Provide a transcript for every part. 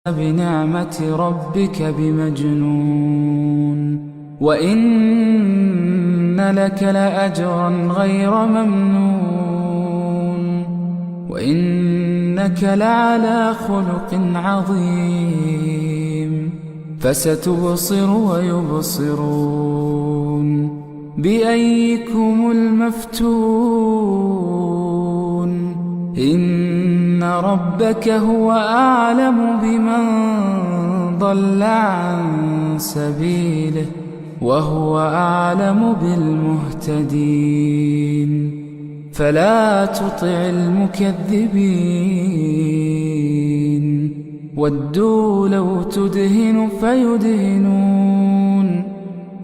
بنعمة ربك بمجنون وإن لك لأجرا غير ممنون وإنك لعلى خلق عظيم فستبصر ويبصرون بأيكم المفتون إن ربك هو أعلم بمن ضل عن سبيله وهو أعلم بالمهتدين فلا تطع المكذبين ودوا لو تدهن فيدهنون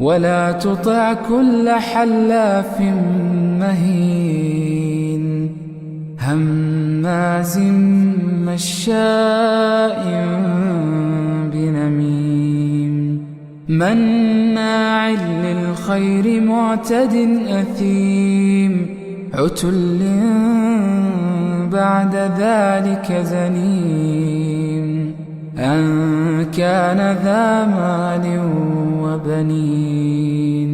ولا تطع كل حلاف مهين هماز مشاء بنميم مناع للخير معتد أثيم عتل بعد ذلك زنيم أن كان ذا مال وبنين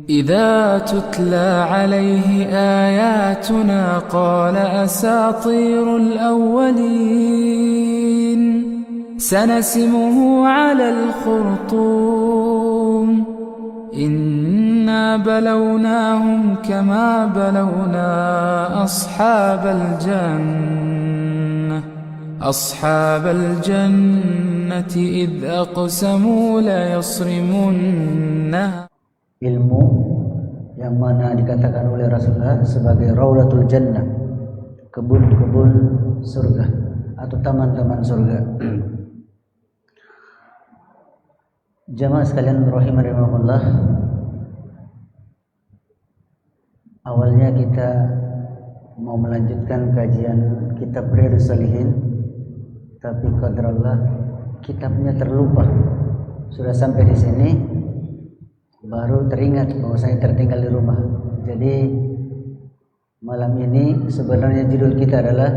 إذا تتلى عليه آياتنا قال أساطير الأولين سنسمه على الخرطوم إنا بلوناهم كما بلونا أصحاب الجنة إذ أقسموا ليصرمنها. Ilmu yang mana dikatakan oleh Rasulullah sebagai Raulatul Jannah, kebun-kebun surga atau taman-taman surga. Jamaah sekalian rahimakumullah, awalnya kita mau melanjutkan kajian kitab Riyadhus Shalihin, tapi qadarullah kitabnya terlupa. Sudah sampai di sini baru teringat bahwa saya tertinggal di rumah. Jadi malam ini sebenarnya judul kita adalah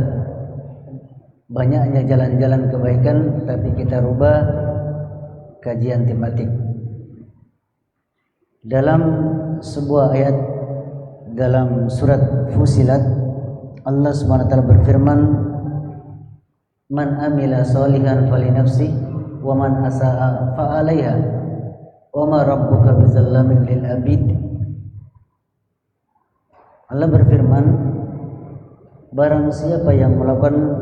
banyaknya jalan-jalan kebaikan, tapi kita rubah kajian tematik. Dalam sebuah ayat dalam surat Fusilat, Allah Subhanahu wa taala berfirman, "Man amila sholihan falinafsi wa man asaa fa 'alaiha." Wa ma rabbuka bizallamin lil abid. Allah berfirman, barang siapa yang melakukan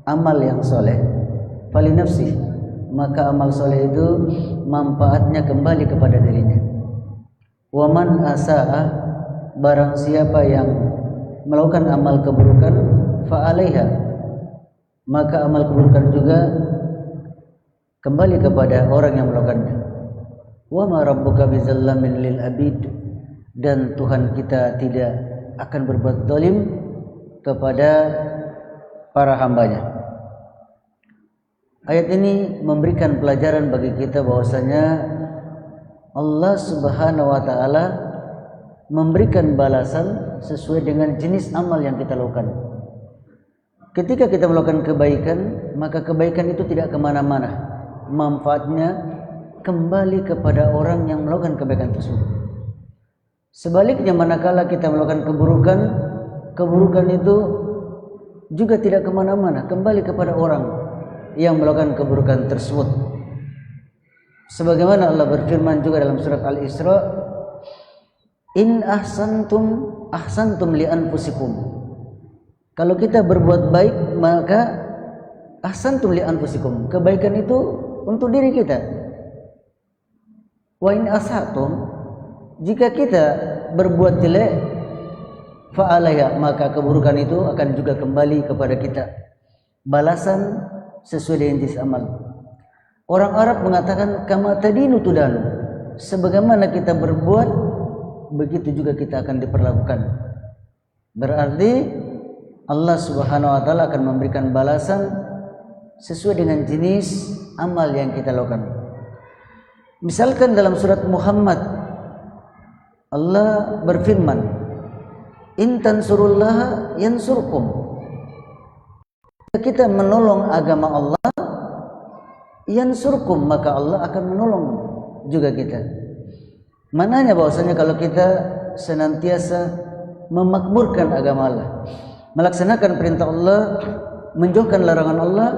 amal yang soleh, fali nafsi, maka amal soleh itu manfaatnya kembali kepada dirinya. Wa man asaa, barang siapa yang melakukan amal keburukan, fa 'alaiha, maka amal keburukan juga kembali kepada orang yang melakukannya. Wa ma rabbuka bizallamin lil abid, dan Tuhan kita tidak akan berbuat zalim kepada para hambanya. Ayat ini memberikan pelajaran bagi kita bahwasanya Allah Subhanahu wa taala memberikan balasan sesuai dengan jenis amal yang kita lakukan. Ketika kita melakukan kebaikan, maka kebaikan itu tidak kemana-mana, manfaatnya kembali kepada orang yang melakukan kebaikan tersebut. Sebaliknya, manakala kita melakukan keburukan, keburukan itu juga tidak kemana-mana, kembali kepada orang yang melakukan keburukan tersebut. Sebagaimana Allah berfirman juga dalam surat Al-Isra, "In ahsantum ahsantum li anfusikum." Kalau kita berbuat baik, maka ahsantum li anfusikum, kebaikan itu untuk diri kita. Wa in asatum, jika kita berbuat jelek, fa 'alaiha, maka keburukan itu akan juga kembali kepada kita. Balasan sesuai dengan jenis amal. Orang Arab mengatakan kama tadinu tudanu, sebagaimana kita berbuat, begitu juga kita akan diperlakukan. Berarti Allah Subhanahu wa taala akan memberikan balasan sesuai dengan jenis amal yang kita lakukan. Misalkan dalam surat Muhammad, Allah berfirman, "In tansurullaha yansurkum." Kita menolong agama Allah, yansurkum, maka Allah akan menolong juga kita. Mananya bahwasanya kalau kita senantiasa memakmurkan agama Allah, melaksanakan perintah Allah, menjauhkan larangan Allah,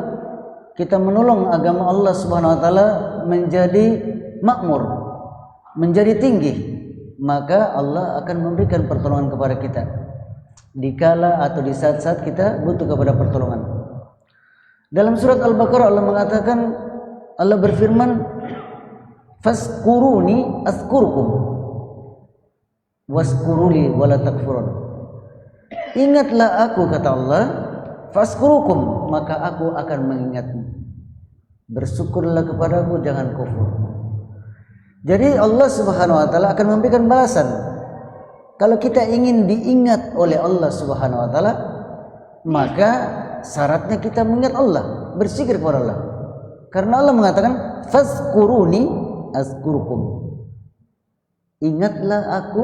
kita menolong agama Allah Subhanahu wa taala menjadi makmur, menjadi tinggi, maka Allah akan memberikan pertolongan kepada kita dikala atau di saat-saat kita butuh kepada pertolongan. Dalam surat Al-Baqarah Allah mengatakan, Allah berfirman, "Fazkuruni azkurkum waskuruli wala takfurun." Ingatlah aku, kata Allah, fazkurukum, maka aku akan mengingatmu. Bersyukurlah kepadaku, jangan kufur. Jadi Allah Subhanahu wa taala akan memberikan balasan. Kalau kita ingin diingat oleh Allah Subhanahu wa taala, maka syaratnya kita mengingat Allah, berzikir kepada Allah. Karena Allah mengatakan, "Fazkuruni azkurukum." Ingatlah aku,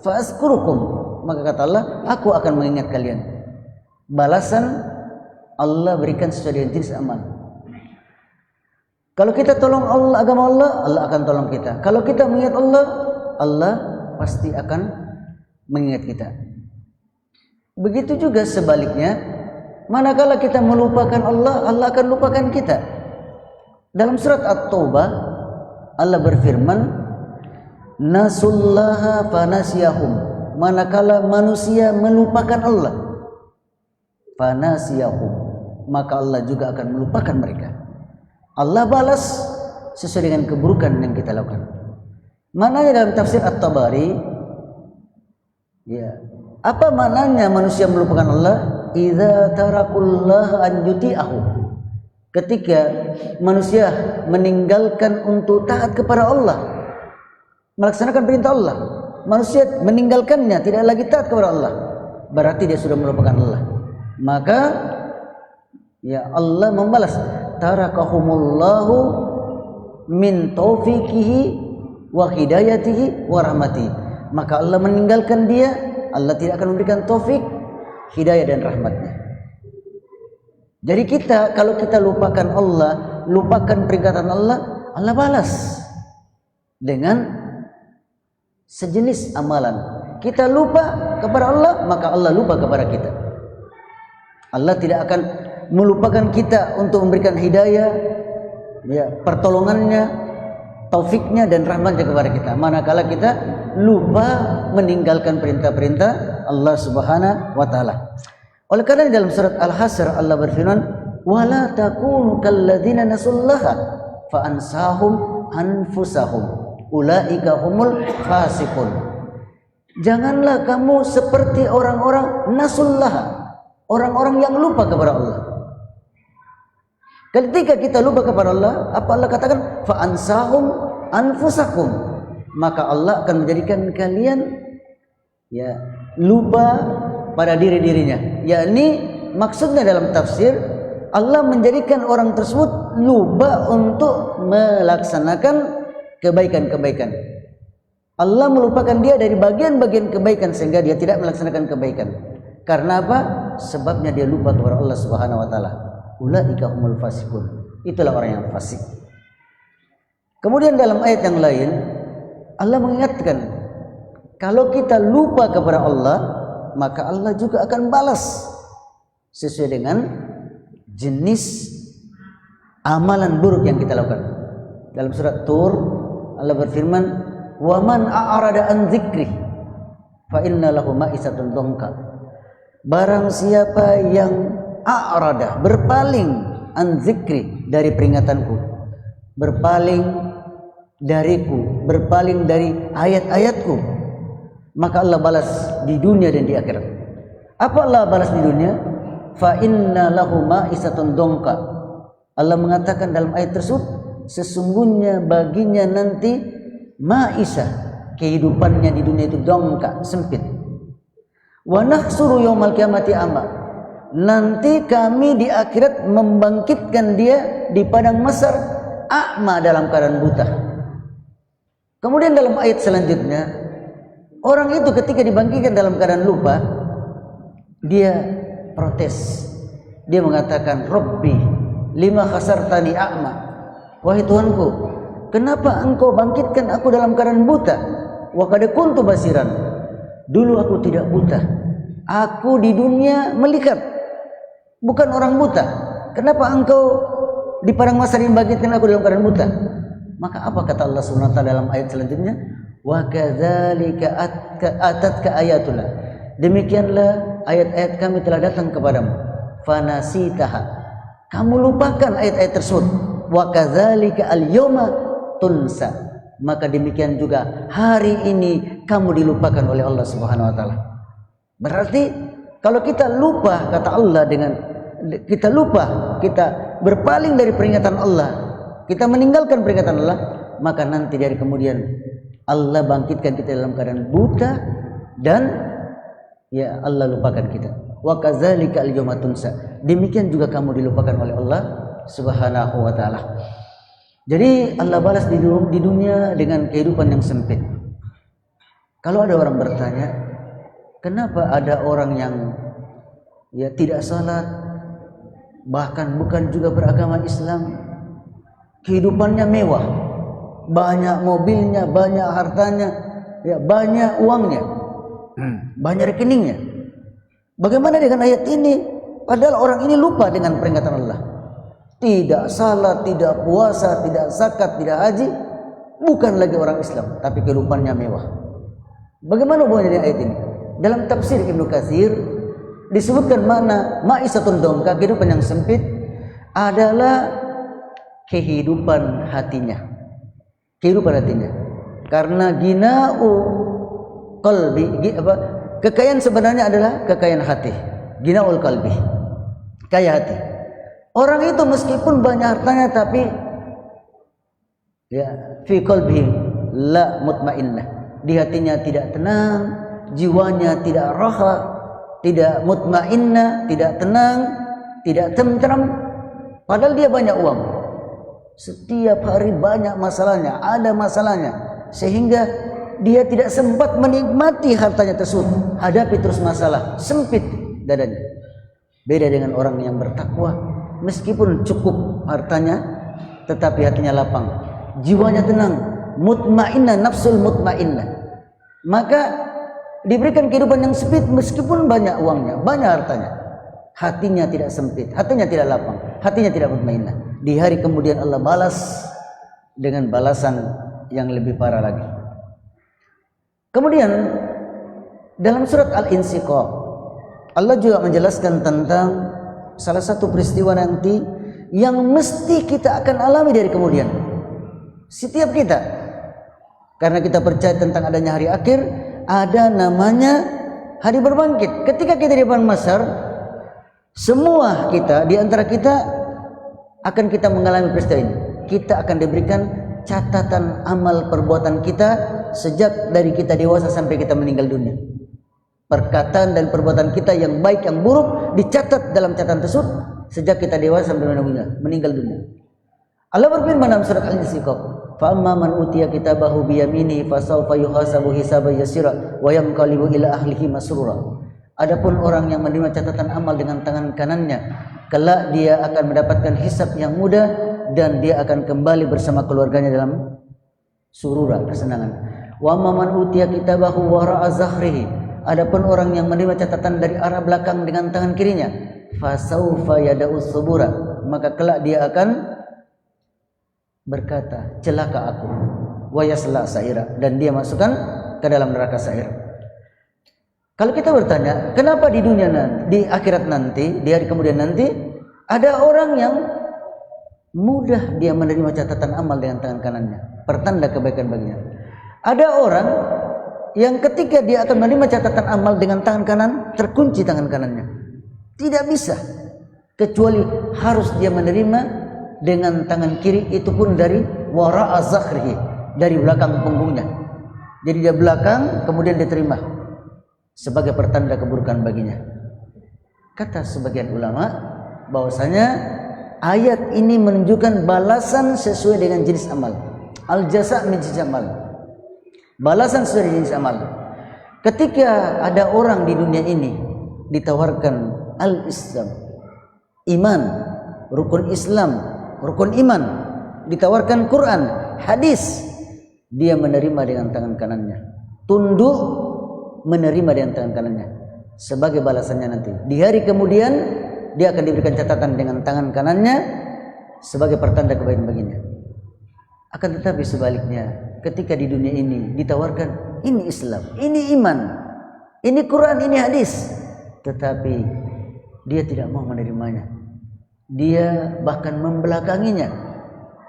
fazkurukum, maka kata Allah, aku akan mengingat kalian. Balasan Allah berikan sesuai dengan jenis amal. Kalau kita tolong Allah, agama Allah, Allah akan tolong kita. Kalau kita mengingat Allah, Allah pasti akan mengingat kita. Begitu juga sebaliknya, manakala kita melupakan Allah, Allah akan lupakan kita. Dalam surat At-Taubah Allah berfirman, "Nasullaha fanasiyahum." Manakala manusia melupakan Allah, fanasiyahum, maka Allah juga akan melupakan mereka. Allah balas sesuai dengan keburukan yang kita lakukan. Maknanya dalam tafsir At-Tabari, ya, apa maknanya manusia melupakan Allah? Idza tarakullah an yuti'ahu. Ketika manusia meninggalkan untuk taat kepada Allah, melaksanakan perintah Allah, manusia meninggalkannya, tidak lagi taat kepada Allah, berarti dia sudah melupakan Allah. Maka ya Allah membalas, tarakahumullahu min taufiqihi wa hidayatihi wa rahmatihi. Maka Allah meninggalkan dia, Allah tidak akan memberikan taufik, hidayah dan rahmatnya. Jadi kita, kalau kita lupakan Allah, lupakan peringatan Allah, Allah balas dengan sejenis amalan. Kita lupa kepada Allah, maka Allah lupa kepada kita. Allah tidak akan melupakan kita untuk memberikan hidayah, ya, pertolongannya, taufiknya dan rahmatnya kepada kita, manakala kita lupa meninggalkan perintah-perintah Allah Subhanahu wa taala. Oleh karena dalam surat Al-Hasr Allah berfirman, "Wala takunu kalladzina nasullaha fa ansahum anfusahum ulaika humul fasiqun." Janganlah kamu seperti orang-orang nasullaha, orang-orang yang lupa kepada Allah. Ketika kita lupa kepada Allah, apa Allah katakan? Fa ansahum anfusakum, maka Allah akan menjadikan kalian ya lupa pada diri-dirinya. Yakni maksudnya dalam tafsir, Allah menjadikan orang tersebut lupa untuk melaksanakan kebaikan-kebaikan. Allah melupakan dia dari bagian-bagian kebaikan sehingga dia tidak melaksanakan kebaikan. Karena apa? Sebabnya dia lupa kepada Allah Subhanahu wa taala. Ulaika humul fasiqun. Itulah orang yang fasik. Kemudian dalam ayat yang lain Allah mengingatkan, kalau kita lupa kepada Allah, maka Allah juga akan balas sesuai dengan jenis amalan buruk yang kita lakukan. Dalam surat Tur Allah berfirman, "Wa man a'rada an dzikri fa inna lahu ma'isatan dhanka." Barang siapa yang a'rada, berpaling, an dzikri, dari peringatanku, berpaling dariku, berpaling dari ayat-ayatku, maka Allah balas di dunia dan di akhirat. Apa Allah balas di dunia? Fa inna lahu ma'isatan dhanka. Allah mengatakan dalam ayat tersebut, sesungguhnya baginya nanti ma'isah, kehidupannya di dunia itu dhanka, sempit. Wa nahsuru yaumal qiyamati ama. Nanti kami di akhirat membangkitkan dia di padang mahsyar a'ma, dalam keadaan buta. Kemudian dalam ayat selanjutnya, orang itu ketika dibangkitkan dalam keadaan lupa, dia protes. Dia mengatakan, "Rabbi, lima khasartani a'ma." wahai Tuhanku, kenapa engkau bangkitkan aku dalam keadaan buta? Wa qad kuntu basiran. Dulu aku tidak buta. Aku di dunia melihat, bukan orang buta. Kenapa engkau di padang mahsyar membangkitkan aku dalam keadaan buta? Maka apa kata Allah Subhanahu wa taala dalam ayat selanjutnya? Wa kadzalika atatka ayatuna. Demikianlah ayat-ayat kami telah datang kepadamu. Fanasitaha. Kamu lupakan ayat-ayat tersebut. Wa kadzalika al-yawma tunsa. Maka demikian juga hari ini kamu dilupakan oleh Allah Subhanahu wa taala. Berarti kalau kita lupa, kata Allah, dengan kita lupa, kita berpaling dari peringatan Allah, kita meninggalkan peringatan Allah, maka nanti dari kemudian Allah bangkitkan kita dalam keadaan buta dan ya Allah lupakan kita. Wa kadzalika al-yawma tunsa. Demikian juga kamu dilupakan oleh Allah Subhanahu wa taala. Jadi Allah balas di dunia dengan kehidupan yang sempit. Kalau ada orang bertanya, kenapa ada orang yang ya tidak salat, bahkan bukan juga beragama Islam, kehidupannya mewah, banyak mobilnya, banyak hartanya, ya banyak uangnya, banyak rekeningnya. Bagaimana dengan ayat ini? Padahal orang ini lupa dengan peringatan Allah. Tidak salat, tidak puasa, tidak zakat, tidak haji, bukan lagi orang Islam, tapi kehidupannya mewah. Bagaimana hubungannya dengan ayat ini? Dalam tafsir Ibnu Katsir disebutkan makna ma'isatun dongka, kehidupan yang sempit adalah kehidupan hatinya. Kehidupan hatinya. Karena gina'u qalbi, kekayaan sebenarnya adalah kekayaan hati. Gina'ul qalbi, kaya hati. Orang itu meskipun banyak hartanya tapi ya fi qalbihi la mutmainnah. Di hatinya tidak tenang, jiwanya tidak raha, tidak mutmainnah, tidak tenang, tidak tentram. Padahal dia banyak uang. Setiap hari banyak masalahnya, ada masalahnya, sehingga dia tidak sempat menikmati hartanya tersebut. Hadapi terus masalah, sempit dadanya. Beda dengan orang yang bertakwa. Meskipun cukup hartanya, tetapi hatinya lapang, jiwanya tenang, mutmainnah, nafsul mutmainnah. Maka diberikan kehidupan yang sempit meskipun banyak uangnya, banyak hartanya. Hatinya tidak sempit, hatinya tidak lapang, hatinya tidak mutmainnah. Di hari kemudian Allah balas dengan balasan yang lebih parah lagi. Kemudian dalam surat Al-Insyiqaq Allah juga menjelaskan tentang salah satu peristiwa nanti yang mesti kita akan alami dari kemudian. Setiap kita, karena kita percaya tentang adanya hari akhir, ada namanya hari berbangkit. Ketika kita di padang mahsyar, semua kita, di antara kita akan kita mengalami peristiwa ini. Kita akan diberikan catatan amal perbuatan kita sejak dari kita dewasa sampai kita meninggal dunia. Perkataan dan perbuatan kita yang baik yang buruk dicatat dalam catatan tersebut sejak kita dewasa sampai meninggal dunia. Allah berfirman dalam surat Al-Insyiqaq, "Fa amma man utiya kitabahu bi yaminihi fa sawfa yuhasabu hisaban yasira wa yanqalibu ila ahlihi masrura." Adapun orang yang menerima catatan amal dengan tangan kanannya, kelak dia akan mendapatkan hisab yang mudah dan dia akan kembali bersama keluarganya dalam surura, kesenangan. Wa amma man utiya kitabahu wara'a zahrihi. Adapun orang yang menerima catatan dari arah belakang dengan tangan kirinya, fasaufa yada'u subura, maka kelak dia akan berkata, celaka aku, wa yasla sa'ira, dan dia masukkan ke dalam neraka sa'ir. Kalau kita bertanya, kenapa di dunia nanti, di akhirat nanti, di hari kemudian nanti, ada orang yang mudah dia menerima catatan amal dengan tangan kanannya, pertanda kebaikan baginya. Ada orang yang ketika dia akan menerima catatan amal dengan tangan kanan, terkunci tangan kanannya. Tidak bisa, kecuali harus dia menerima dengan tangan kiri, itu pun dari wara'a zakhrihi, dari belakang punggungnya. Jadi dia belakang, kemudian diterima sebagai pertanda keburukan baginya. Kata sebagian ulama bahwasanya ayat ini menunjukkan balasan sesuai dengan jenis amal. Al-jasa' min jinsil amal. Balasan sesuai dengan jenis amal. Ketika ada orang di dunia ini ditawarkan al-Islam, iman, rukun Islam, rukun iman, ditawarkan Quran, hadis, dia menerima dengan tangan kanannya, tunduk menerima dengan tangan kanannya. Sebagai balasannya nanti di hari kemudian dia akan diberikan catatan dengan tangan kanannya sebagai pertanda kebaikan baginya. Akan tetapi sebaliknya, ketika di dunia ini ditawarkan ini Islam, ini iman, ini Quran, ini hadis, tetapi dia tidak mau menerimanya. Dia bahkan membelakanginya,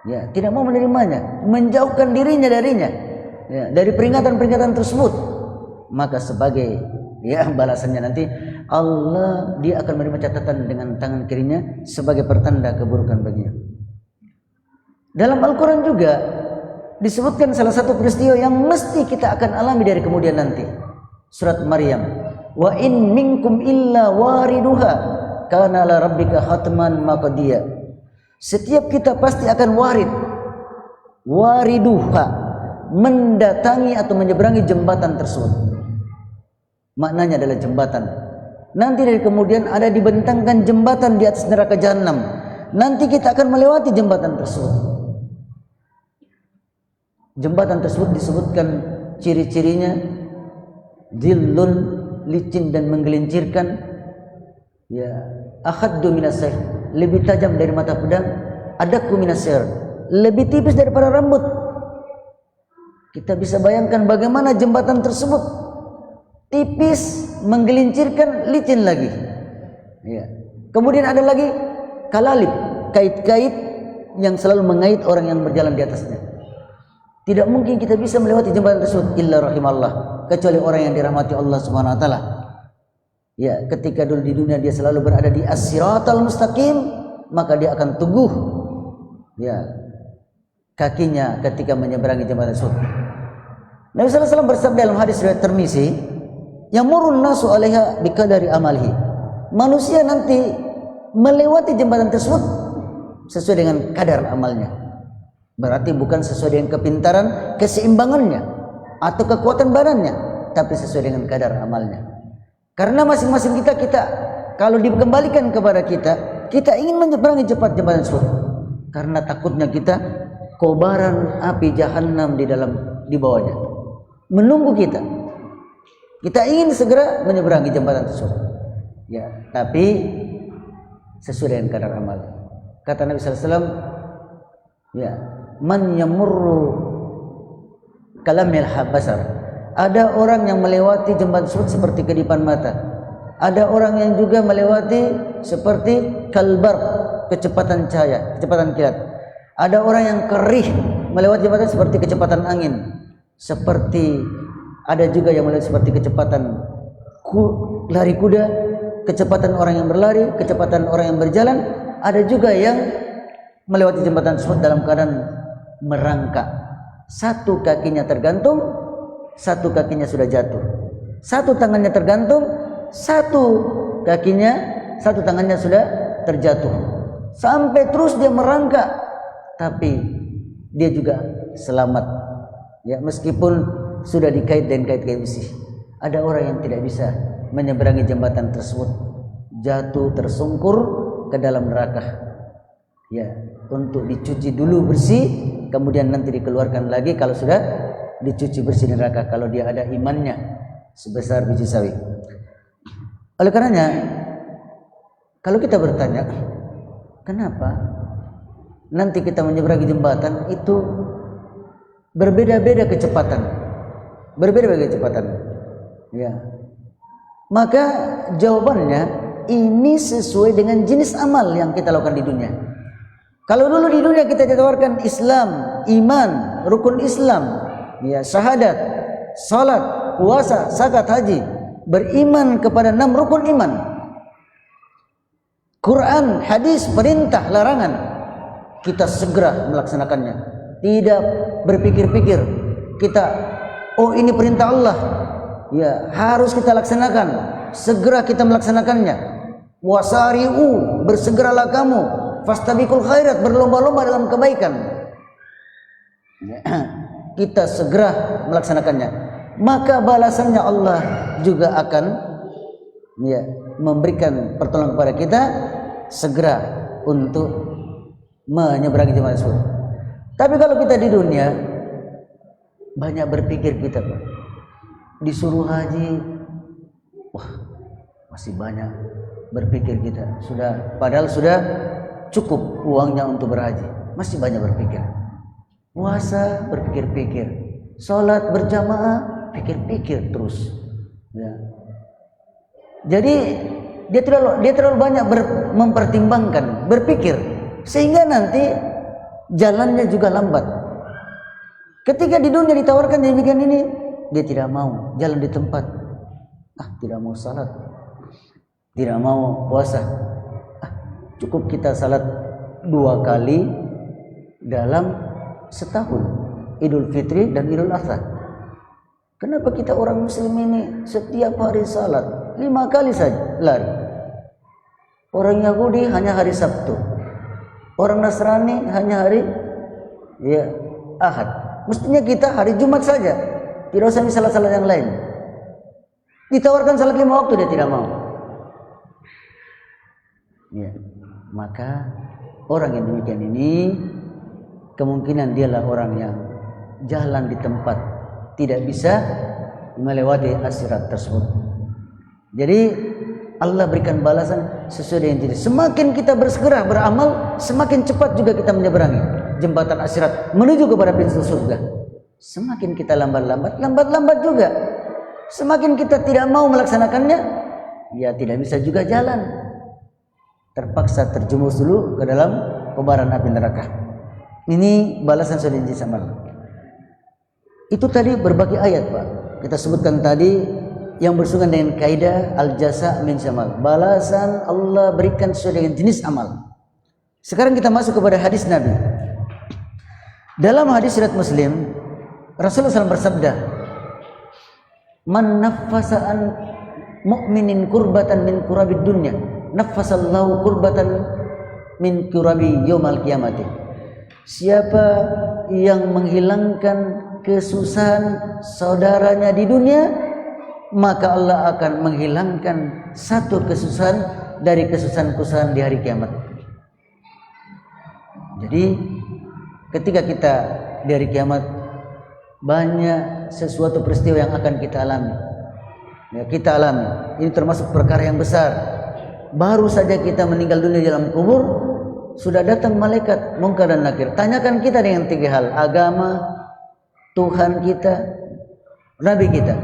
ya, tidak mau menerimanya, menjauhkan dirinya darinya, ya, dari peringatan-peringatan tersebut. Maka sebagai balasannya nanti Allah, dia akan menerima catatan dengan tangan kirinya sebagai pertanda keburukan baginya. Dalam Al-Quran juga disebutkan salah satu peristiwa yang mesti kita akan alami dari kemudian nanti. Surat Maryam, wa in minkum illa wariduha kana la rabbika hatman maqdiya. Setiap kita pasti akan wariduha, mendatangi atau menyeberangi jembatan tersebut. Maknanya adalah jembatan. Nanti dari kemudian ada dibentangkan jembatan di atas neraka Jahannam. Nanti kita akan melewati jembatan tersebut. Jembatan tersebut disebutkan ciri-cirinya, dhillun, licin dan menggelincirkan, ya, akhaddu minas sayf, lebih tajam dari mata pedang, adakku minas sayr, lebih tipis daripada rambut. Kita bisa bayangkan bagaimana jembatan tersebut, tipis, menggelincirkan, licin lagi. Ya. Kemudian ada lagi kalalib, kait-kait yang selalu mengait orang yang berjalan di atasnya. Tidak mungkin kita bisa melewati jembatan tersebut illa rahimallah, kecuali orang yang dirahmati Allah Subhanahu wa taala. Ya, ketika dulu di dunia dia selalu berada di as-siratal mustaqim, maka dia akan teguh, ya, kakinya ketika menyeberangi jembatan tersebut. Nabi sallallahu alaihi wasallam bersabda dalam hadis riwayat Tirmizi, yamurun nasu 'alaiha biqadari amalihi. Manusia nanti melewati jembatan tersebut sesuai dengan kadar amalnya. Berarti bukan sesuai dengan kepintaran, keseimbangannya atau kekuatan badannya, tapi sesuai dengan kadar amalnya. Karena masing-masing kita kalau dikembalikan kepada kita ingin menyeberangi cepat jembatan tersebut. Karena takutnya kita kobaran api Jahannam di bawahnya menunggu kita. Kita ingin segera menyeberangi jembatan tersebut. Ya, tapi sesuai dengan kadar amal. Kata Nabi sallallahu alaihi wasallam, ya, man yamurru kalamil habasar. Ada orang yang melewati jembatan tersebut seperti kedipan mata. Ada orang yang juga melewati seperti kalbar, kecepatan cahaya, kecepatan kilat. Ada orang yang kerih melewati jembatan seperti kecepatan angin. Seperti ada juga yang melewati seperti kecepatan lari kuda, kecepatan orang yang berlari, kecepatan orang yang berjalan. Ada juga yang melewati jembatan tersebut dalam keadaan merangkak. Satu kakinya tergantung, satu kakinya sudah jatuh. Satu tangannya tergantung, satu tangannya sudah terjatuh. Sampai terus dia merangkak, tapi dia juga selamat. Ya, meskipun sudah dikait dengan kait-kait besi. Ada orang yang tidak bisa menyeberangi jembatan tersebut, jatuh tersungkur ke dalam neraka. Ya, untuk dicuci dulu bersih, kemudian nanti dikeluarkan lagi kalau sudah dicuci bersih di neraka, kalau dia ada imannya sebesar biji sawi. Oleh karenanya, kalau kita bertanya, kenapa nanti kita menyeberangi jembatan itu berbeda-beda kecepatan, ya, maka jawabannya ini sesuai dengan jenis amal yang kita lakukan di dunia. Kalau dulu di dunia kita ditawarkan Islam, iman, rukun Islam, ya, syahadat, salat, puasa, zakat, haji, beriman kepada 6 rukun iman, Quran, hadis, perintah, larangan, kita segera melaksanakannya. Tidak berpikir-pikir, kita, oh ini perintah Allah, ya, harus kita laksanakan, segera kita melaksanakannya. Wasari'u, bersegeralah kamu, fastabiqul khairat, berlomba-lomba dalam kebaikan. Kita segera melaksanakannya, maka balasannya Allah juga akan, ya, memberikan pertolongan kepada kita segera untuk menyeberangi jembatan tersebut. Tapi kalau kita di dunia banyak berpikir kita, Pak. Disuruh haji, wah masih banyak berpikir kita. Padahal sudah cukup uangnya untuk berhaji, masih banyak berpikir. Puasa berpikir-pikir, sholat berjamaah pikir-pikir terus. Ya. Jadi dia terlalu banyak mempertimbangkan, berpikir, sehingga nanti jalannya juga lambat. Ketika di dunia ditawarkan demikian ini, dia tidak mau jalan di tempat. Tidak mau salat, tidak mau puasa. Cukup kita salat 2 kali dalam setahun, Idul Fitri dan Idul Adha. Kenapa kita orang Muslim ini setiap hari salat 5 kali saja lari? Orang Yahudi hanya hari Sabtu, orang Nasrani hanya hari Ahad. Mestinya kita hari Jumat saja, tidak usah salat-salat yang lain. Ditawarkan salat 5 waktu dia tidak mau. Ya, maka orang yang demikian ini kemungkinan dialah orang yang jalan di tempat, tidak bisa melewati asirat tersebut. Jadi Allah berikan balasan sesuai dengan jenis. Semakin kita bersegera beramal, semakin cepat juga kita menyeberangi jembatan asirat menuju kepada pintu surga. Semakin kita lambat juga. Semakin kita tidak mau melaksanakannya, ya tidak bisa juga jalan. Terpaksa terjumus dulu ke dalam kobaran api neraka. Ini balasan sudah janji sama Allah. Itu tadi berbagai ayat, Pak. Kita sebutkan tadi yang bersinggungan dengan kaidah al-jasa min jamal. Balasan Allah berikan sesuai dengan jenis amal. Sekarang kita masuk kepada hadis Nabi. Dalam hadis riwayat Muslim, Rasulullah SAW bersabda, "Man naffasa an mu'minin kurbatan min kurabid dunya, naffasallahu kurbatan min kurabi yaumal qiyamati." Siapa yang menghilangkan kesusahan saudaranya di dunia, maka Allah akan menghilangkan satu kesusahan dari kesusahan-kesusahan di hari kiamat. Jadi ketika kita di hari kiamat, banyak sesuatu peristiwa yang akan kita alami. Ya, kita alami. Ini termasuk perkara yang besar. Baru saja kita meninggal dunia dalam kubur, sudah datang malaikat Munkar dan Nakir. Tanyakan kita dengan 3 hal: agama, Tuhan kita, Nabi kita.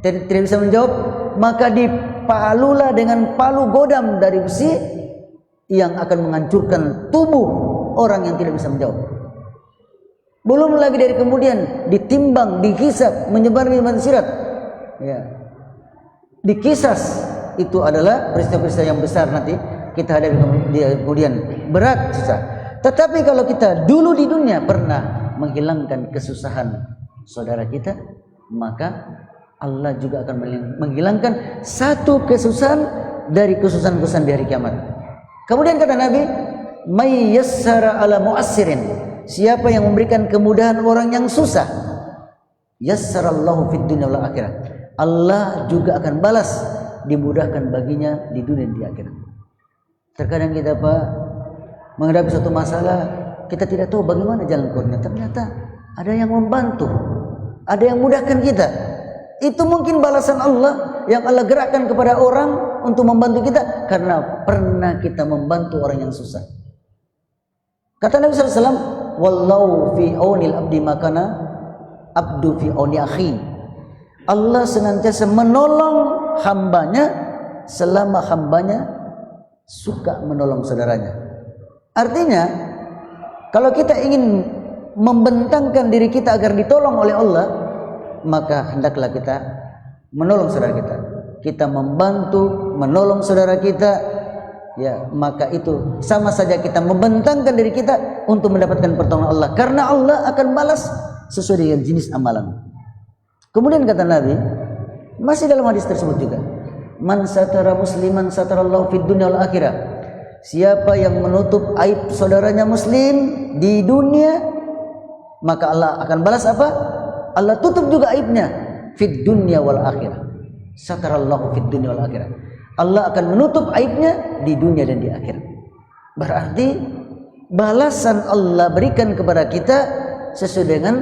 Tidak bisa menjawab, maka dipalulah dengan palu godam dari besi yang akan menghancurkan tubuh orang yang tidak bisa menjawab. Belum lagi dari kemudian ditimbang, dihisab, menyebar di sirat. Ya. Dikisas, itu adalah peristiwa-peristiwa yang besar nanti kita hadapi kemudian, berat, susah. Tetapi kalau kita dulu di dunia pernah menghilangkan kesusahan saudara kita, maka Allah juga akan menghilangkan satu kesusahan dari kesusahan-kesusahan di hari kiamat. Kemudian kata Nabi, "May yassara ala mu'assirin." Siapa yang memberikan kemudahan orang yang susah, yassarallahu fid dunya wal akhirah. Allah juga akan balas, dimudahkan baginya di dunia dan di akhirat. Terkadang kita, Pak, menghadapi suatu masalah, kita tidak tahu bagaimana jalan keluarnya. Ternyata ada yang membantu, ada yang mudahkan kita. Itu mungkin balasan Allah yang Allah gerakkan kepada orang untuk membantu kita karena pernah kita membantu orang yang susah. Kata Nabi SAW, "Wallahu fi aunil abdi makana abdu fi auni akhi." Allah senantiasa menolong hambanya selama hambanya suka menolong saudaranya. Artinya, kalau kita ingin membentangkan diri kita agar ditolong oleh Allah, maka hendaklah kita menolong saudara kita. Kita membantu, menolong saudara kita, ya, maka itu sama saja kita membentangkan diri kita untuk mendapatkan pertolongan Allah, karena Allah akan balas sesuai dengan jenis amalan. Kemudian kata Nabi, masih dalam hadis tersebut juga, "Man satara musliman satarallahu fid dunya wal akhirah." Siapa yang menutup aib saudaranya muslim di dunia, maka Allah akan balas apa? Allah tutup juga aibnya fid dunya wal akhirah. Satarallahu fid dunya wal akhirah. Allah akan menutup aibnya di dunia dan di akhirat. Berarti balasan Allah berikan kepada kita sesuai dengan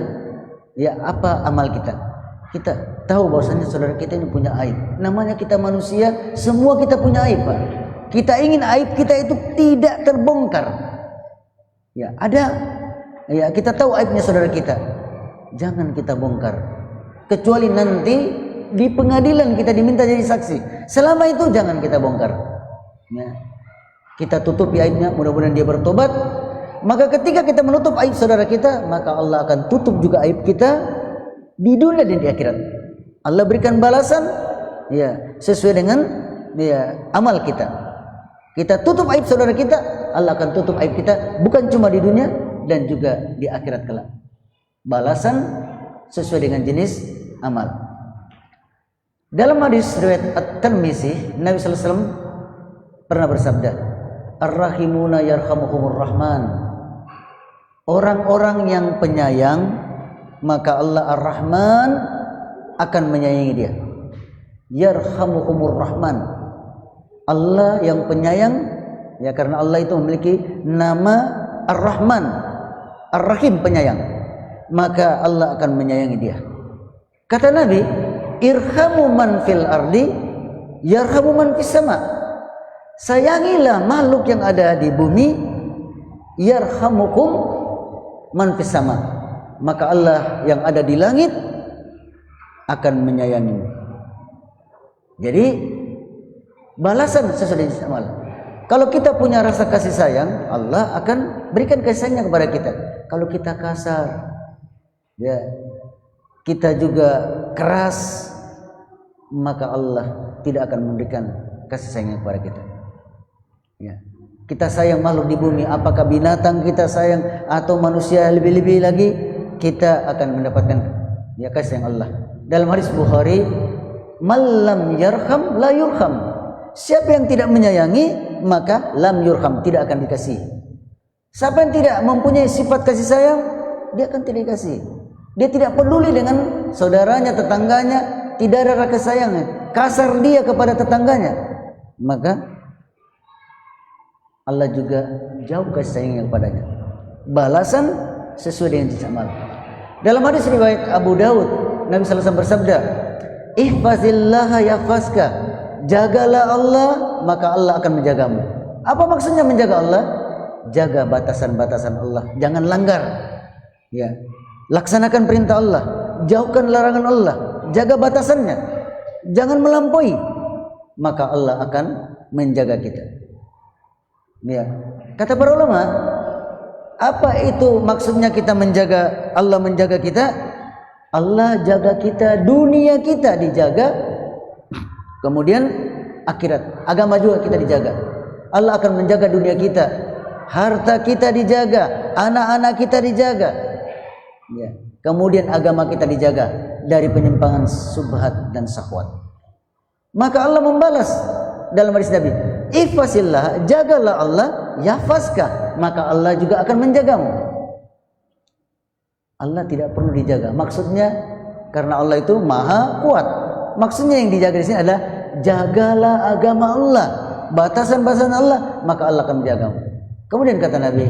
ya apa amal kita. Kita tahu bahwasanya saudara kita ini punya aib. Namanya kita manusia, semua kita punya aib, Pak. Kita ingin aib kita itu tidak terbongkar. Ya, ada ya kita tahu aibnya saudara kita. Jangan kita bongkar. Kecuali nanti di pengadilan kita diminta jadi saksi. Selama itu jangan kita bongkar. Ya. Kita tutupi aibnya, mudah-mudahan dia bertobat. Maka ketika kita menutup aib saudara kita, maka Allah akan tutup juga aib kita di dunia dan di akhirat. Allah berikan balasan ya sesuai dengan ya amal kita. Kita tutup aib saudara kita, Allah akan tutup aib kita bukan cuma di dunia dan juga di akhirat kelak. Balasan sesuai dengan jenis amal. Dalam hadis riwayat At-Tirmizi, Nabi sallallahu alaihi wasallam pernah bersabda, Ar-rahimuna yarhamuhumur rahman. Orang-orang yang penyayang, maka Allah Ar-Rahman akan menyayangi dia. Yarhamuhumur rahman. Allah yang penyayang, ya karena Allah itu memiliki nama Ar-Rahman, Ar-Rahim penyayang, maka Allah akan menyayangi dia. Kata Nabi, irhamu man fil ardi yarhamu man fis sama. Sayangilah makhluk yang ada di bumi, yarhamukum man fis sama, maka Allah yang ada di langit akan menyayangi. Jadi balasan sesuai dengan amal. Kalau kita punya rasa kasih sayang, Allah akan berikan kasih sayangnya kepada kita. Kalau kita kasar, ya kita juga keras, maka Allah tidak akan memberikan kasih sayangnya kepada kita. Ya. Kita sayang makhluk di bumi, apakah binatang kita sayang atau manusia lebih-lebih lagi, kita akan mendapatkan ya kasih sayang Allah. Dalam hadis Bukhari, "Mallam yarham la yurham." Siapa yang tidak menyayangi, maka lam yurham, tidak akan dikasih. Siapa yang tidak mempunyai sifat kasih sayang, dia akan tidak dikasih. Dia tidak peduli dengan saudaranya, tetangganya, tidak ada rasa sayangnya. Kasar dia kepada tetangganya, maka Allah juga jauh kasih sayangnya kepadanya. Balasan sesuai dengan jenis amal. Dalam hadis riwayat Abu Daud, Nabi sallallahu alaihi wasallam bersabda, "Ihfazillaha yahfazka." Jagalah Allah, maka Allah akan menjagamu. Apa maksudnya menjaga Allah? Jaga batasan-batasan Allah, jangan langgar. Ya. Laksanakan perintah Allah, jauhkan larangan Allah, jaga batasannya, jangan melampaui, maka Allah akan menjaga kita. Ya. Kata para ulama, apa itu maksudnya kita menjaga Allah, menjaga kita? Allah jaga kita, dunia kita dijaga, kemudian akhirat, agama juga kita dijaga. Allah akan menjaga dunia kita, harta kita dijaga, anak-anak kita dijaga, ya. Kemudian agama kita dijaga dari penyimpangan subhat dan syahwat. Maka Allah membalas dalam hadis Nabi, "Ihfazillah, jagalah Allah, yahfazka," maka Allah juga akan menjagamu. Allah tidak perlu dijaga. Maksudnya karena Allah itu maha kuat. Maksudnya yang dijaga di sini adalah jagalah agama Allah, batasan-batasan Allah, maka Allah akan menjagamu. Kemudian kata Nabi,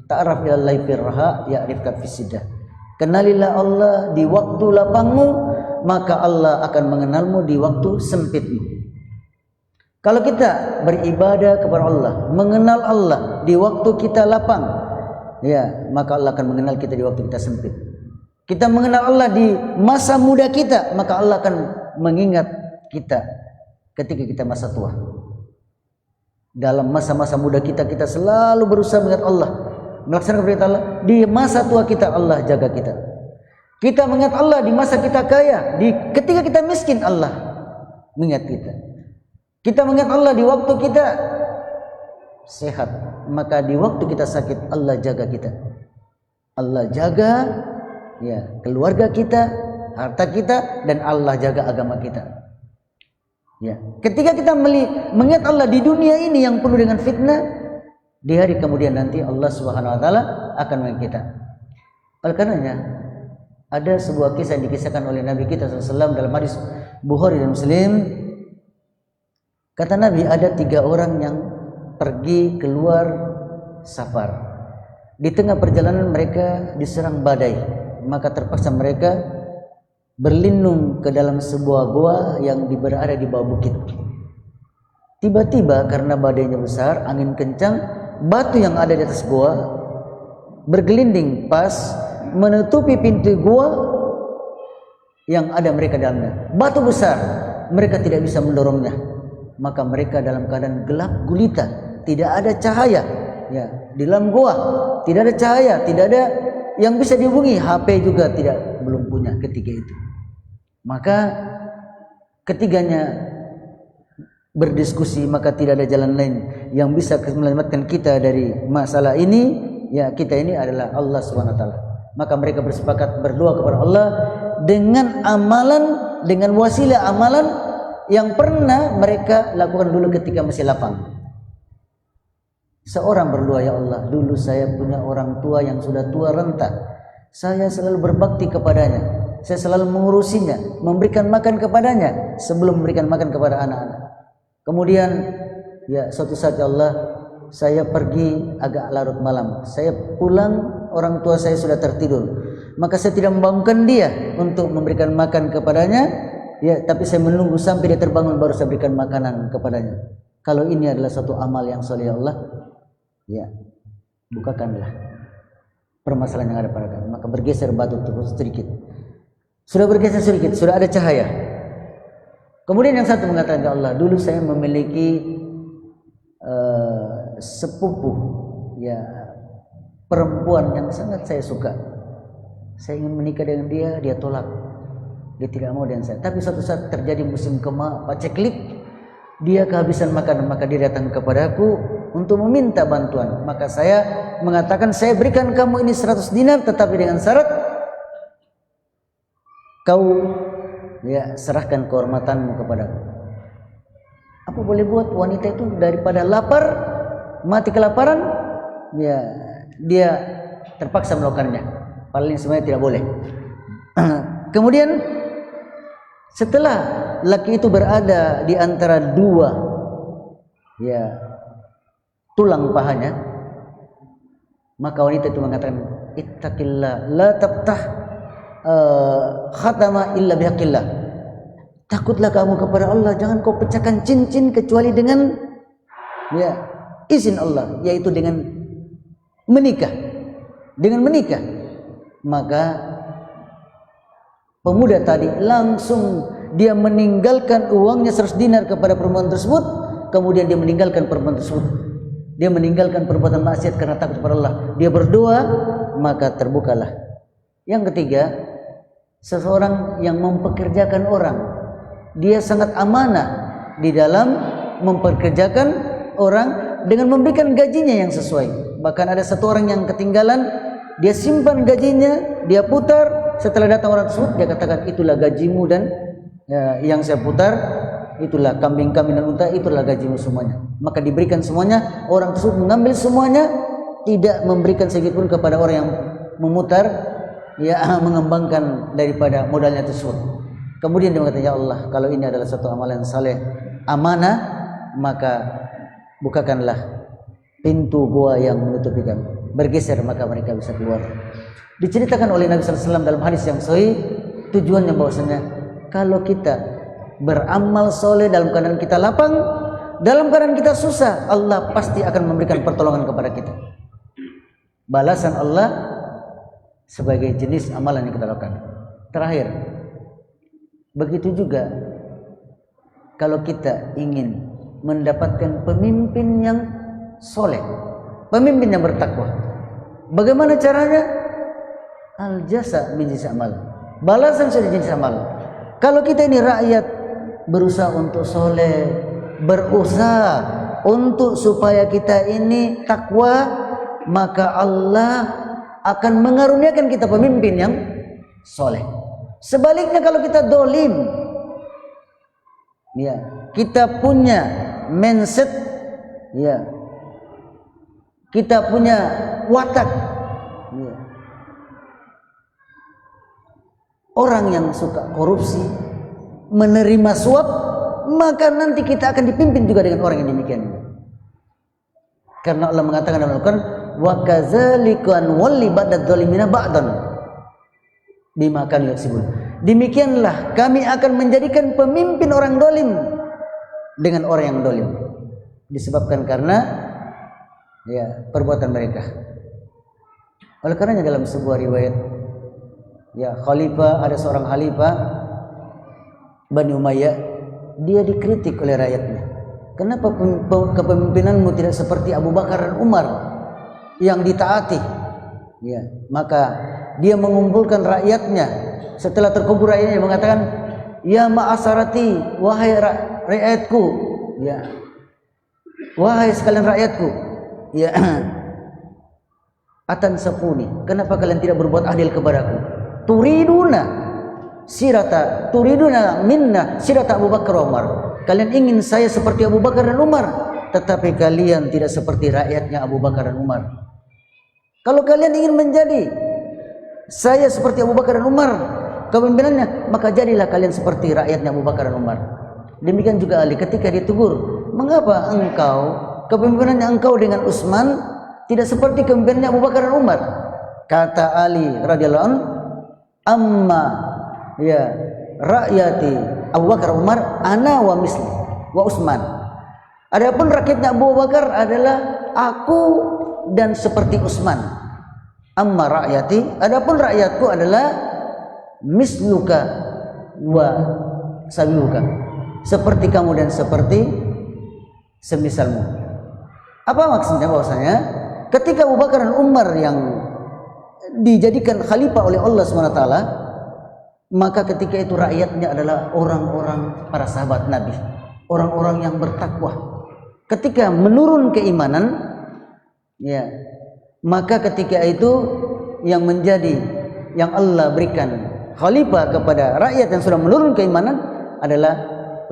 ta'arraf ilallahi firraha ya'rifka fisiddah. Kenalilah Allah di waktu lapangmu, maka Allah akan mengenalmu di waktu sempitmu. Kalau kita beribadah kepada Allah, mengenal Allah di waktu kita lapang, ya, maka Allah akan mengenal kita di waktu kita sempit. Kita mengenal Allah di masa muda kita, maka Allah akan mengingat kita ketika kita masa tua. Dalam masa-masa muda kita, kita selalu berusaha mengingat Allah, melaksanakan perintah Allah. Di masa tua kita, Allah jaga kita. Kita mengingat Allah di masa kita kaya, ketika kita miskin, Allah mengingat kita. Kita mengingat Allah di waktu kita sehat, maka di waktu kita sakit, Allah jaga kita. Allah jaga ya keluarga kita, harta kita, dan Allah jaga agama kita. Ya, ketika kita mengingat Allah di dunia ini yang penuh dengan fitnah, di hari kemudian nanti Allah Subhanahu wa taala akan mengingat kita. Oleh karenanya ada sebuah kisah yang dikisahkan oleh Nabi kita SAW dalam hadis Bukhari dan Muslim. Kata Nabi, ada 3 orang yang pergi keluar safar, Di tengah perjalanan mereka diserang badai, maka terpaksa mereka berlindung ke dalam sebuah gua yang berada di bawah bukit. Tiba-tiba karena badainya besar, angin kencang, batu yang ada di atas gua bergelinding pas menutupi pintu gua yang ada mereka dalamnya. Batu besar, mereka tidak bisa mendorongnya. Maka mereka dalam keadaan gelap gulita, tidak ada cahaya. Ya, di dalam gua tidak ada cahaya, tidak ada yang bisa dihubungi, HP juga belum punya ketika itu. Maka ketiganya berdiskusi, maka tidak ada jalan lain yang bisa menyelamatkan kita dari masalah ini, ya kita ini adalah Allah Subhanahu wa taala. Maka mereka bersepakat berdoa kepada Allah dengan amalan, dengan wasilah amalan yang pernah mereka lakukan dulu ketika masih lapang. Seorang berdoa, ya Allah, dulu saya punya orang tua yang sudah tua renta. Saya selalu berbakti kepadanya. Saya selalu mengurusinya, memberikan makan kepadanya sebelum memberikan makan kepada anak-anak. Kemudian, ya suatu saat, ya Allah, saya pergi agak larut malam. Saya pulang, orang tua saya sudah tertidur. Maka saya tidak membangunkan dia untuk memberikan makan kepadanya. Ya, tapi saya menunggu sampai dia terbangun baru saya berikan makanan kepadanya. Kalau ini adalah suatu amal yang soleh, ya Allah, ya bukakanlah permasalahan yang ada pada kami. Maka bergeser batu terus sedikit. Sudah bergeser sedikit, sudah ada cahaya. Kemudian yang satu mengatakan, ya Allah, dulu saya memiliki sepupu, ya perempuan yang sangat saya suka. Saya ingin menikah dengan dia, dia tolak. Dia tidak mau dengan saya. Tapi suatu saat terjadi musim paceklik, dia kehabisan makanan, maka dia datang kepadaku untuk meminta bantuan. Maka saya mengatakan, saya berikan kamu ini 100 dinar, tetapi dengan syarat kau ya serahkan kehormatanmu kepadaku. Apa boleh buat wanita itu daripada lapar, mati kelaparan, ya dia terpaksa melakukannya. Paling sebenarnya tidak boleh. Kemudian setelah laki itu berada di antara dua ya tulang pahanya, maka wanita itu mengatakan, ittaqillah la tabtah khatama illa bihaqqillah. Takutlah kamu kepada Allah, jangan kau pecahkan cincin kecuali dengan ya izin Allah, yaitu dengan menikah. Dengan menikah. Maka pemuda tadi langsung dia meninggalkan uangnya 100 dinar kepada perempuan tersebut, kemudian dia meninggalkan perempuan tersebut. Dia meninggalkan perbuatan maksiat karena takut kepada Allah. Dia berdoa, maka terbukalah. Yang ketiga, seseorang yang mempekerjakan orang, dia sangat amanah di dalam mempekerjakan orang dengan memberikan gajinya yang sesuai. Bahkan ada satu orang yang ketinggalan, dia simpan gajinya, dia putar. Setelah datang orang tersebut, dia katakan, itulah gajimu dan ya, yang saya putar, itulah kambing-kambing dan unta, itulah gajimu semuanya. Maka diberikan semuanya. Orang tersebut mengambil semuanya, tidak memberikan sedikit pun kepada orang yang memutar, ya mengembangkan daripada modalnya tersebut. Kemudian dia mengatakan, ya Allah, kalau ini adalah satu amalan saleh, amanah, maka bukakanlah pintu gua yang menutupi kami. Bergeser, maka mereka bisa keluar. Diceritakan oleh Nabi SAW dalam hadis yang sahih, tujuannya bahwasanya kalau kita beramal soleh dalam keadaan kita lapang, dalam keadaan kita susah, Allah pasti akan memberikan pertolongan kepada kita. Balasan Allah sebagai jenis amalan yang kita lakukan. Terakhir, begitu juga kalau kita ingin mendapatkan pemimpin yang soleh, pemimpin yang bertakwa, bagaimana caranya? Al-jasa min jinsi amal. Balasan sudah jenis amal. Kalau kita ini rakyat berusaha untuk soleh, berusaha untuk supaya kita ini takwa, maka Allah akan mengaruniakan kita pemimpin yang soleh. Sebaliknya kalau kita dolim, ya kita punya mindset, ya kita punya watak, ya, orang yang suka korupsi, menerima suap, maka nanti kita akan dipimpin juga dengan orang yang demikian. Karena Allah mengatakan dalam Al-Quran, wa kadzalika walli ba'dadz zalimina ba'dan bima kanu yaksibun. Demikianlah kami akan menjadikan pemimpin orang dolim dengan orang yang dolim, disebabkan karena ya perbuatan mereka. Oleh karenanya dalam sebuah riwayat, ya khalifah, ada seorang khalifah Bani Umayyah, dia dikritik oleh rakyatnya. Kenapa kepemimpinanmu tidak seperti Abu Bakar dan Umar yang ditaati? Ya, maka dia mengumpulkan rakyatnya. Setelah terkumpul rakyatnya mengatakan, ya ma'asarati, wahai rakyatku, ya, wahai sekalian rakyatku, ya, atan safuni, kenapa kalian tidak berbuat adil kepadaku? Turiduna minna sirata Abu Bakar Umar. Kalian ingin saya seperti Abu Bakar dan Umar, tetapi kalian tidak seperti rakyatnya Abu Bakar dan Umar. Kalau kalian ingin menjadi saya seperti Abu Bakar dan Umar kepemimpinannya, maka jadilah kalian seperti rakyatnya Abu Bakar dan Umar. Demikian juga Ali ketika ditegur, mengapa engkau kepemimpinannya engkau dengan Utsman tidak seperti kepemimpinannya Abu Bakar dan Umar? Kata Ali radhiyallahu anhu, amma ya rakyati Abu Bakar Umar ana wa misli wa Utsman. Adapun rakyatnya Abu Bakar adalah aku dan seperti Utsman. Amma rakyati, adapun rakyatku adalah misluka wa sabiluka, seperti kamu dan seperti semisalmu. Apa maksudnya? Bahwasanya ketika Abu Bakar dan Umar yang dijadikan khalifah oleh Allah SWT, maka ketika itu rakyatnya adalah orang-orang para sahabat Nabi, orang-orang yang bertakwa. Ketika menurun keimanan, ya, maka ketika itu yang menjadi, yang Allah berikan khalifah kepada rakyat yang sudah menurun keimanan adalah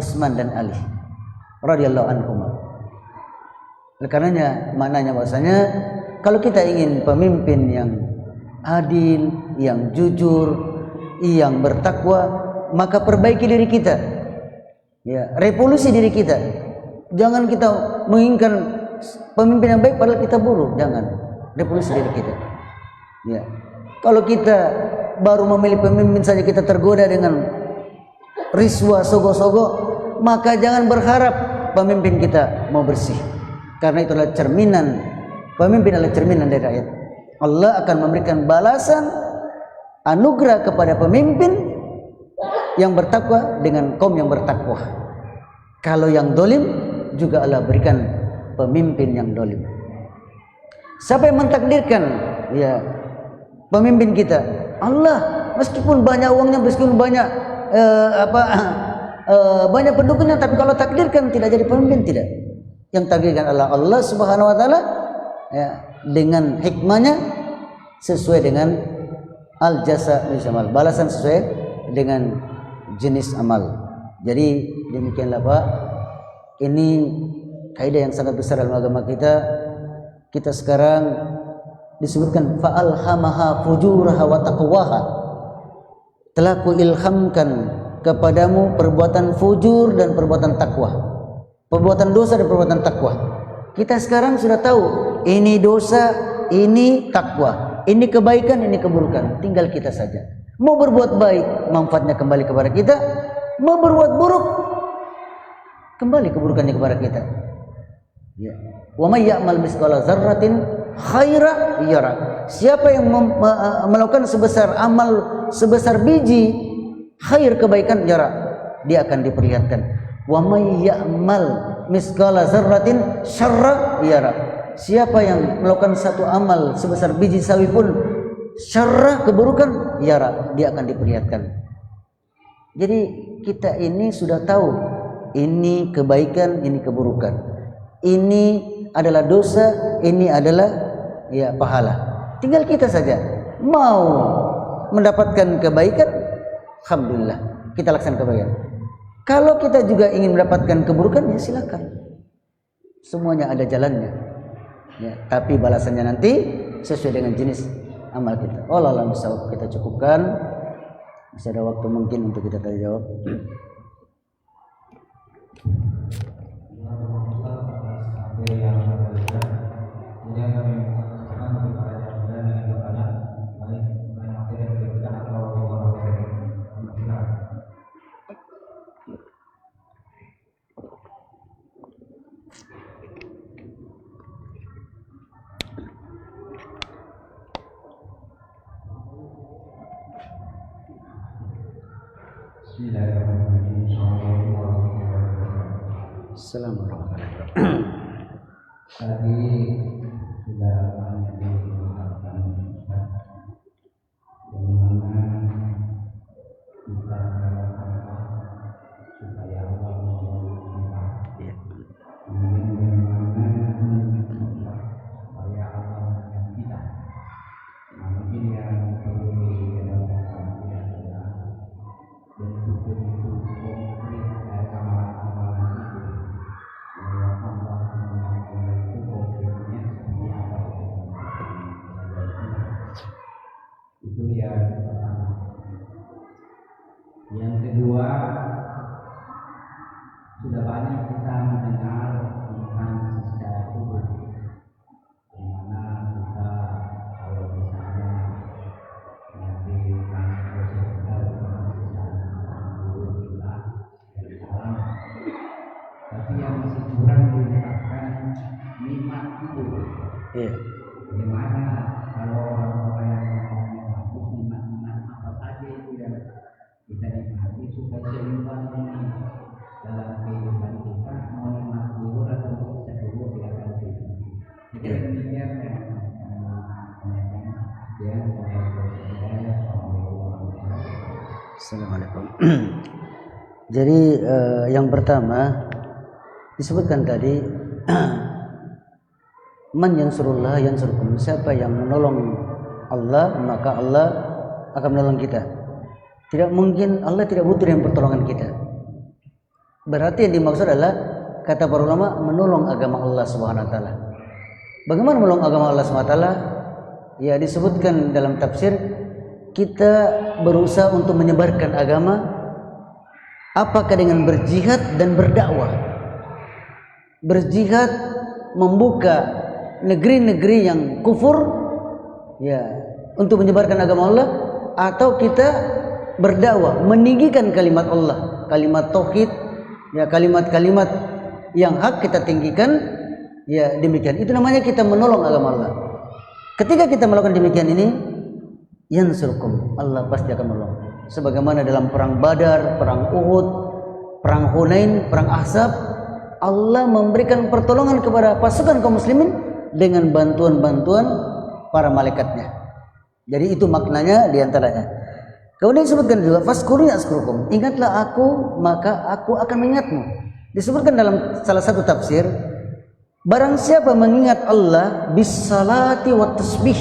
Utsman dan Ali radhiyallahu anhum. Oleh karenanya maknanya bahwasanya kalau kita ingin pemimpin yang adil, yang jujur, yang bertakwa, maka perbaiki diri kita. Ya, revolusi diri kita. Jangan kita menginginkan pemimpin yang baik padahal kita buruk, jangan. Revolusi diri kita. Ya. Kalau kita baru memilih pemimpin saja kita tergoda dengan riswa, sogo-sogo, maka jangan berharap pemimpin kita mau bersih. Karena itu adalah cerminan, pemimpin adalah cerminan dari rakyat. Allah akan memberikan balasan anugerah kepada pemimpin yang bertakwa dengan kaum yang bertakwa. Kalau yang dolim juga Allah berikan pemimpin yang dolim. Siapa yang mentakdirkan ya pemimpin kita? Allah. Meskipun banyak uangnya, meskipun banyak banyak pendukungnya, tapi kalau takdirkan tidak jadi pemimpin, tidak. Yang takdirkan Allah Subhanahu wa taala ya, dengan hikmahnya sesuai dengan al jasa misamal, balasan sesuai dengan jenis amal. Jadi demikianlah Pak, ini kaidah yang sangat besar dalam agama kita. Kita sekarang disebutkan fa'alhamaha fujuraha wa taqwaha, telah kuilhamkan kepadamu perbuatan fujur dan perbuatan takwa, perbuatan dosa dan perbuatan takwa. Kita sekarang sudah tahu ini dosa, ini takwa, ini kebaikan, ini keburukan. Tinggal kita saja. Mau berbuat baik, manfaatnya kembali kepada kita. Mau berbuat buruk, kembali keburukannya kepada kita. Ya. Wa may ya'mal mithqala dzarratin khaira yara. Siapa yang melakukan sebesar amal sebesar biji khair kebaikan yara, dia akan diperlihatkan. Wa may ya'mal mithqala dzarratin syarra yara. Siapa yang melakukan satu amal sebesar biji sawi pun syarra keburukan yara, dia akan diperlihatkan. Jadi kita ini sudah tahu ini kebaikan, ini keburukan. Ini adalah dosa, ini adalah ya pahala. Tinggal kita saja mau mendapatkan kebaikan, alhamdulillah kita laksanakan kebaikan. Kalau kita juga ingin mendapatkan keburukan, ya silakan. Semuanya ada jalannya. Ya, tapi balasannya nanti sesuai dengan jenis amal kita. Allah alam bisawab, kita cukupkan. Masih ada waktu mungkin untuk kita tanya jawab. Yang Assalamualaikum. Tadi sudah banyak diungkapkan bagaimana kita supaya Allah menolong kita. Kemudian bagaimana supaya Allah menolong kita. Nah, mungkin yang perlu dijelaskan adalah bentuk-bentuk konkret dari amalan-amalan itu. Allah itu konkretnya seperti apa? Itu yang pertama. Yang kedua, sudah banyak kita mendengar tentang siksa kubur, di mana kita kalau misalnya nanti masuk surga dengan siksa kubur juga dari alam. Tapi yang masih kurang diungkapkan nikmat kubur. Iya. Bagaimana kalau orang-orang yang mengaku nikmat-nikmat apa saja itu yang kita nikmati supaya seimbang ini dalam kehidupan kita, mau nikmat kubur atau siksa kubur tidak akan begitu. Jadi demikian yang Assalamualaikum. Jadi yang pertama disebutkan tadi man yansurullah yansurkum, siapa yang menolong Allah maka Allah akan menolong kita. Tidak mungkin Allah tidak butuh dengan pertolongan kita. Berarti yang dimaksud adalah kata para ulama menolong agama Allah Subhanahu wa taala. Bagaimana menolong agama Allah Subhanahu wa taala? Ya disebutkan dalam tafsir, kita berusaha untuk menyebarkan agama apakah dengan berjihad dan berdakwah. Berjihad membuka negeri-negeri yang kufur ya untuk menyebarkan agama Allah, atau kita berdakwah meninggikan kalimat Allah, kalimat tauhid ya, kalimat-kalimat yang hak kita tinggikan ya, demikian itu namanya kita menolong agama Allah. Ketika kita melakukan demikian ini, yansurkum, Allah pasti akan menolong. Sebagaimana dalam perang Badar, perang Uhud, perang Hunain, perang Ahzab, Allah memberikan pertolongan kepada pasukan kaum muslimin dengan bantuan-bantuan para malaikatnya. Jadi itu maknanya diantaranya. Kemudian disebutkan juga fazkuruni azkurkum, ingatlah aku maka aku akan mengingatmu. Disebutkan dalam salah satu tafsir, barang siapa mengingat Allah bisalati wa tasbih,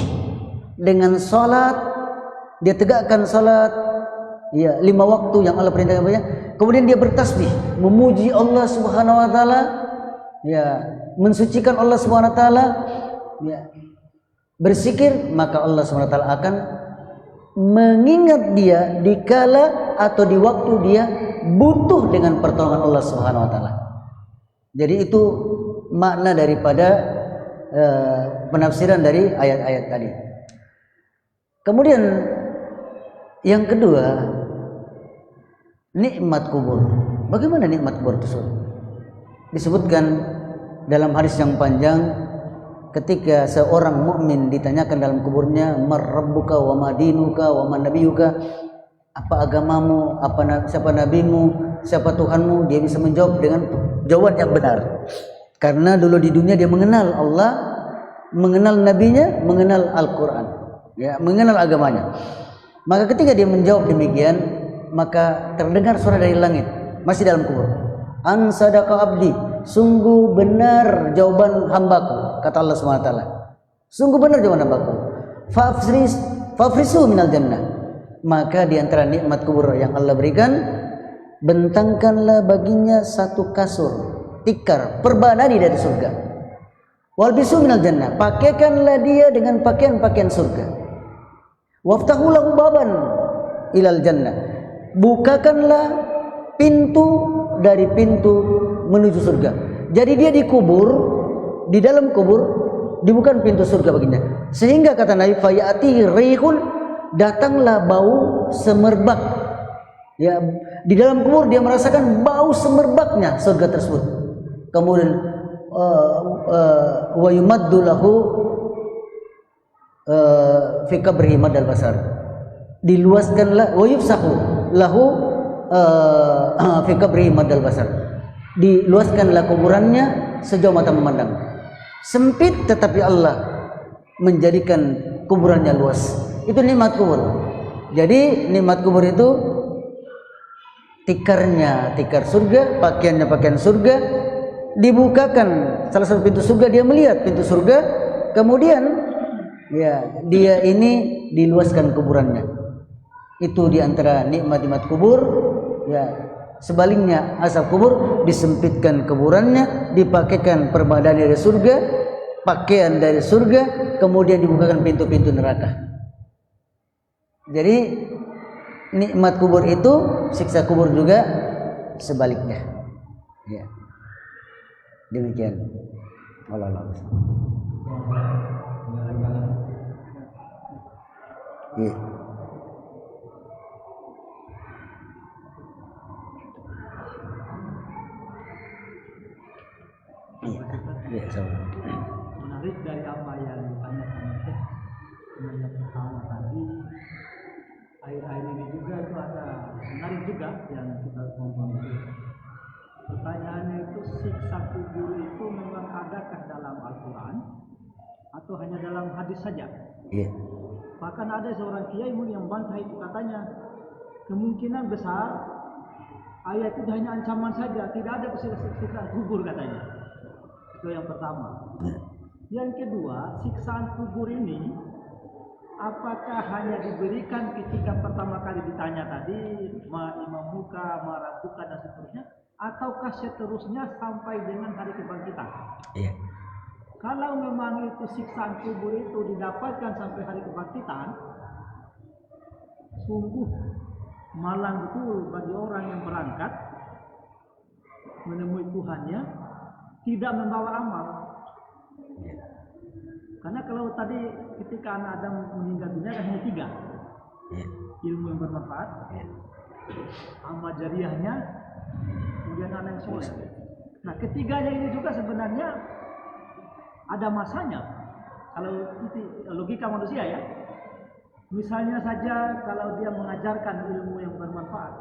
dengan salat, dia tegakkan salat ya 5 waktu yang Allah perintahkan kepadanya, kemudian dia bertasbih memuji Allah Subhanahu wa taala ya, mensucikan Allah Subhanahu wa taala ya, berzikir, maka Allah Subhanahu wa taala akan mengingat dia di kala atau di waktu dia butuh dengan pertolongan Allah Subhanahu wa taala. Jadi itu makna daripada penafsiran dari ayat-ayat tadi. Kemudian yang kedua, nikmat kubur. Bagaimana nikmat kubur tersebut? Disebutkan dalam hadis yang panjang, ketika seorang mukmin ditanyakan dalam kuburnya, marrabbuka wa madinuka wa man nabiyuka, apa agamamu, siapa nabimu, siapa Tuhanmu, dia bisa menjawab dengan jawaban yang benar. Karena dulu di dunia dia mengenal Allah, mengenal nabinya, mengenal Al-Qur'an, ya, mengenal agamanya. Maka ketika dia menjawab demikian, maka terdengar suara dari langit, masih dalam kubur. An sadaqa abdi, sungguh benar jawaban hambaku, kata Allah SWT. Sungguh benar jawaban hambaku. Fafrisu minal jannah. Maka di antara nikmat kubur yang Allah berikan, bentangkanlah baginya satu kasur tikar perbanani dari surga. Walbisu minal jannah, pakaikanlah dia dengan pakaian-pakaian surga. Waftahu lahu baban ilal jannah, bukakanlah pintu dari pintu menuju surga. Jadi dia dikubur, di dalam kubur dibuka pintu surga baginya. Sehingga kata Nabi, fayati rihun, datanglah bau semerbak. Ya, di dalam kubur dia merasakan bau semerbaknya surga tersebut. Kemudian wa yumaddu lahu fi qabrihi madal basar, diluaskanlah wa yufsahu lahu fi qabri madal basar. Diluaskanlah kuburannya sejauh mata memandang. Sempit tetapi Allah menjadikan kuburannya luas. Itu nikmat kubur. Jadi nikmat kubur itu tikarnya tikar surga, pakaiannya pakaian surga, dibukakan salah satu pintu surga, dia melihat pintu surga, kemudian ya dia ini diluaskan kuburannya. Itu diantara nikmat-nikmat kubur. Ya, sebaliknya azab kubur disempitkan kuburannya, dipakaikan permadani dari surga, pakaian dari surga, kemudian dibukakan pintu-pintu neraka. Jadi nikmat kubur itu, siksa kubur juga sebaliknya. Ya. Demikian. Allah. Ya. Ya, menarik dari apa yang ditanyakan Syekh yang pertama tadi, air ini juga itu ada menarik juga yang kita ngomong itu. Pertanyaannya itu, siksa kubur itu memang adakah dalam Al-Quran atau hanya dalam hadis saja? Iya. Bahkan ada seorang kiai yang bantah itu, katanya kemungkinan besar ayat itu hanya ancaman saja, tidak ada siksaan kubur katanya. Itu yang pertama. Yang kedua, siksaan kubur ini apakah hanya diberikan ketika pertama kali ditanya tadi, imam muka, marabuka dan seterusnya, ataukah seterusnya sampai dengan hari kebangkitan? Iya. Kalau memang itu siksaan kubur itu didapatkan sampai hari kebangkitan, sungguh malang betul bagi orang yang berangkat menemui Tuhannya tidak membawa amal. Karena kalau tadi ketika anak Adam meninggal dunia hanya 3, ilmu yang bermanfaat, amal jariahnya, kemudian anak yang soleh. Nah, ketiganya ini juga sebenarnya ada masanya. Kalau itu logika manusia ya, misalnya saja kalau dia mengajarkan ilmu yang bermanfaat,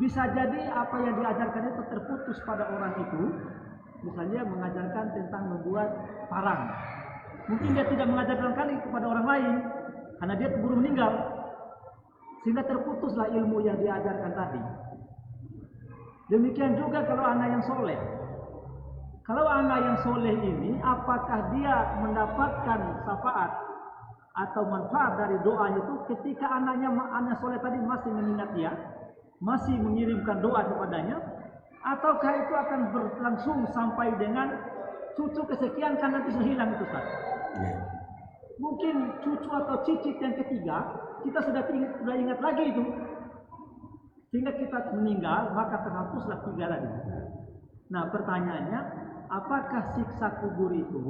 bisa jadi apa yang diajarkan itu terputus pada orang itu. Misalnya mengajarkan tentang membuat parang, mungkin dia tidak mengajarkan kali kepada orang lain karena dia keburu meninggal, sehingga terputuslah ilmu yang diajarkan tadi. Demikian juga kalau anak yang soleh. Kalau anak yang soleh ini, apakah dia mendapatkan syafaat atau manfaat dari doanya itu ketika anak soleh tadi masih mengingat dia, masih mengirimkan doa kepadanya, ataukah itu akan berlangsung sampai dengan cucu kesekian kan nanti sudah hilang itu Ustaz? Mungkin cucu atau cicit yang ketiga kita sudah ingat lagi itu, sehingga kita meninggal maka terhapuslah 3 lagi. Nah, pertanyaannya, apakah siksa kubur itu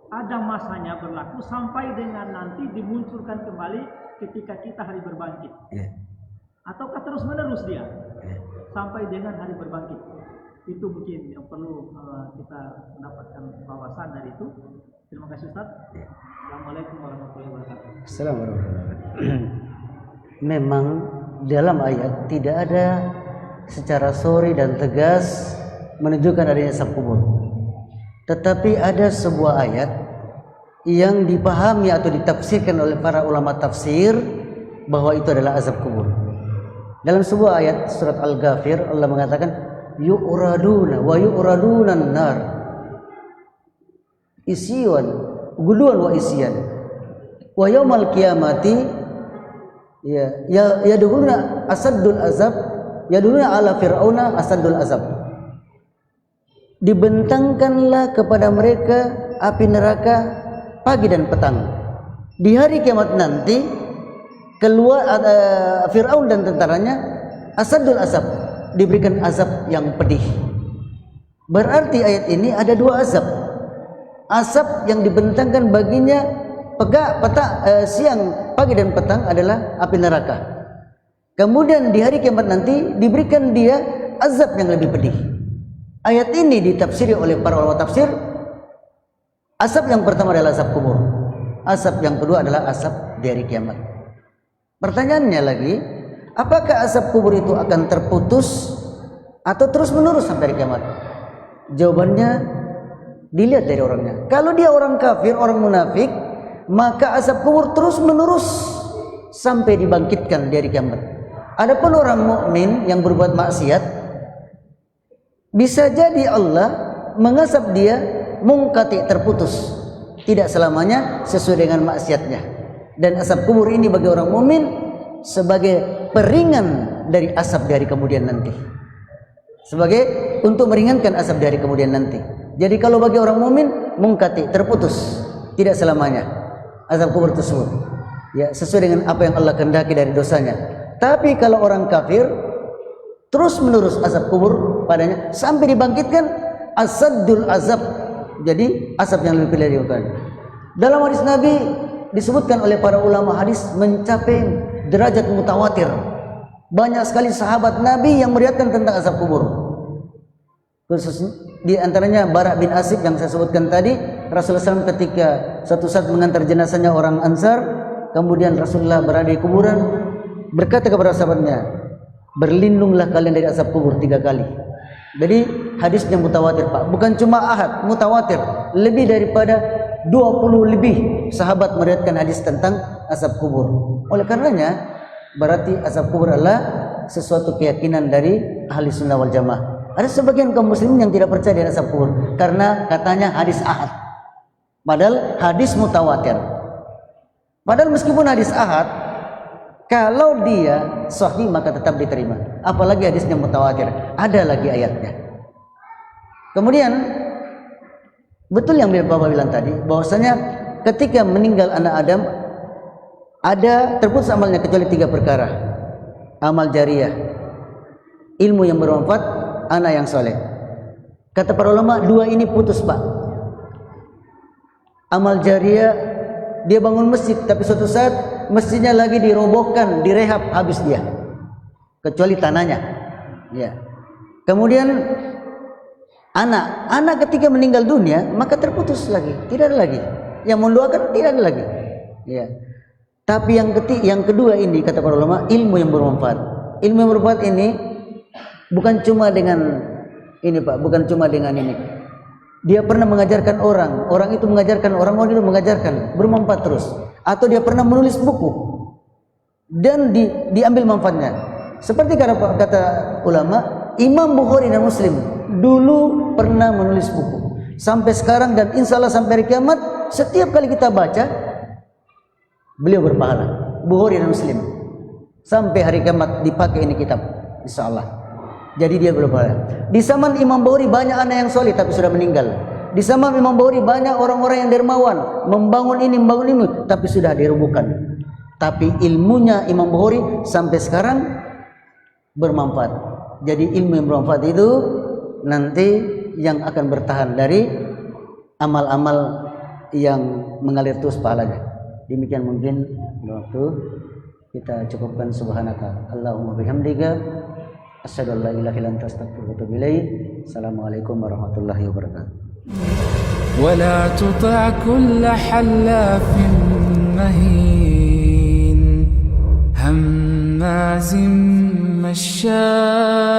ada masanya berlaku sampai dengan nanti dimunculkan kembali ketika kita hari berbangkit? Ataukah terus menerus dia sampai dengan hari berbangkit? Itu mungkin yang perlu kita mendapatkan wawasan dari itu. Terima kasih Ustaz. Assalamualaikum warahmatullahi wabarakatuh. Assalamualaikum warahmatullahi wabarakatuh. Memang dalam ayat tidak ada secara sorry dan tegas menunjukkan adanya azab kubur. Tetapi ada sebuah ayat yang dipahami atau ditafsirkan oleh para ulama tafsir bahwa itu adalah azab kubur. Dalam sebuah ayat surat Al-Ghafir, Allah mengatakan yu'raduna wa yu'radunan nar isyan guduan wa isyan wa yaumal qiyamati yadkhuluna asaddul azab yadkhuluna ala fir'auna asaddul azab. Dibentangkanlah kepada mereka api neraka pagi dan petang. Di hari kiamat nanti keluar Fir'aun dan tentaranya asadul azab, diberikan azab yang pedih. Berarti ayat ini ada 2 azab. Azab yang dibentangkan baginya siang, pagi dan petang adalah api neraka. Kemudian di hari kiamat nanti diberikan dia azab yang lebih pedih. Ayat ini ditafsiri oleh para ulama tafsir. Azab yang pertama adalah azab kubur. Azab yang kedua adalah azab di hari kiamat. Pertanyaannya lagi, apakah azab kubur itu akan terputus atau terus menerus sampai hari kiamat? Jawabannya dilihat dari orangnya. Kalau dia orang kafir, orang munafik, maka azab kubur terus menerus sampai dibangkitkan di hari kiamat. Adapun orang mukmin yang berbuat maksiat, bisa jadi Allah mengazab dia mungkati, terputus, tidak selamanya sesuai dengan maksiatnya. Dan azab kubur ini bagi orang mukmin sebagai peringan dari azab dari kemudian nanti, sebagai untuk meringankan azab dari kemudian nanti. Jadi kalau bagi orang mukmin mungkati, terputus, tidak selamanya azab kubur tersebut, ya, sesuai dengan apa yang Allah kehendaki dari dosanya. Tapi kalau orang kafir terus menerus azab kubur padanya sampai dibangkitkan, asaddul azab, jadi azab yang lebih pelariukan. Dalam hadis Nabi disebutkan oleh para ulama hadis mencapai derajat mutawatir. Banyak sekali sahabat Nabi yang meriwayatkan tentang azab kubur. Khusus di antaranya Bara bin Asib yang saya sebutkan tadi. Rasulullah SAW ketika suatu saat mengantar jenazahnya orang Ansar, kemudian Rasulullah berada di kuburan, berkata kepada sahabatnya, berlindunglah kalian dari azab kubur 3 kali. Jadi hadisnya mutawatir, Pak, bukan cuma ahad, mutawatir. Lebih daripada 20 lebih sahabat meriwayatkan hadis tentang azab kubur. Oleh karenanya berarti azab kubur adalah sesuatu keyakinan dari ahli sunnah wal jamaah. Ada sebagian kaum muslimin yang tidak percaya dengan azab kubur karena katanya hadis ahad, padahal hadis mutawatir. Padahal meskipun hadis ahad, kalau dia sahih maka tetap diterima. Apalagi hadisnya mutawatir, ada lagi ayatnya. Kemudian betul yang Bapak bilang tadi, bahwasanya ketika meninggal anak Adam ada terputus amalnya kecuali 3 perkara. Amal jariyah, ilmu yang bermanfaat, anak yang soleh. Kata para ulama 2 ini putus, Pak. Amal jariyah, dia bangun masjid tapi suatu saat masjidnya lagi dirobohkan, direhab, habis dia, kecuali tanahnya, ya. Kemudian anak ketika meninggal dunia maka terputus lagi, tidak ada lagi yang mendoakan, tidak ada lagi, ya. Tapi yang kedua ini kata para ulama, ilmu yang bermanfaat. Ilmu yang bermanfaat ini bukan cuma dengan ini, Pak, bukan cuma dengan ini. Dia pernah mengajarkan orang, orang itu mengajarkan orang itu mengajarkan, bermanfaat terus. Atau dia pernah menulis buku dan diambil manfaatnya. Seperti kata ulama, Imam Bukhari dan Muslim dulu pernah menulis buku. Sampai sekarang dan insya Allah sampai hari kiamat, setiap kali kita baca, beliau berpahala. Bukhari dan Muslim sampai hari kiamat dipakai ini kitab, insya Allah. Jadi dia berpahala. Di zaman Imam Bukhari banyak anak yang soleh tapi sudah meninggal. Di zaman Imam Bukhari banyak orang-orang yang dermawan, membangun ini, membangun ini, tapi sudah dirubuhkan. Tapi ilmunya Imam Bukhari sampai sekarang bermanfaat. Jadi ilmu yang bermanfaat itu nanti yang akan bertahan dari amal-amal yang mengalir terus pahalanya. Demikian mungkin waktu kita cukupkan. Subhanaka Allahumma bihamdika asyhadu an la ilaha illa anta astaghfiruka wa atubu ilaik. Assalamualaikum warahmatullahi wabarakatuh. ولا تطع كل حلاف مهين هماز مشاء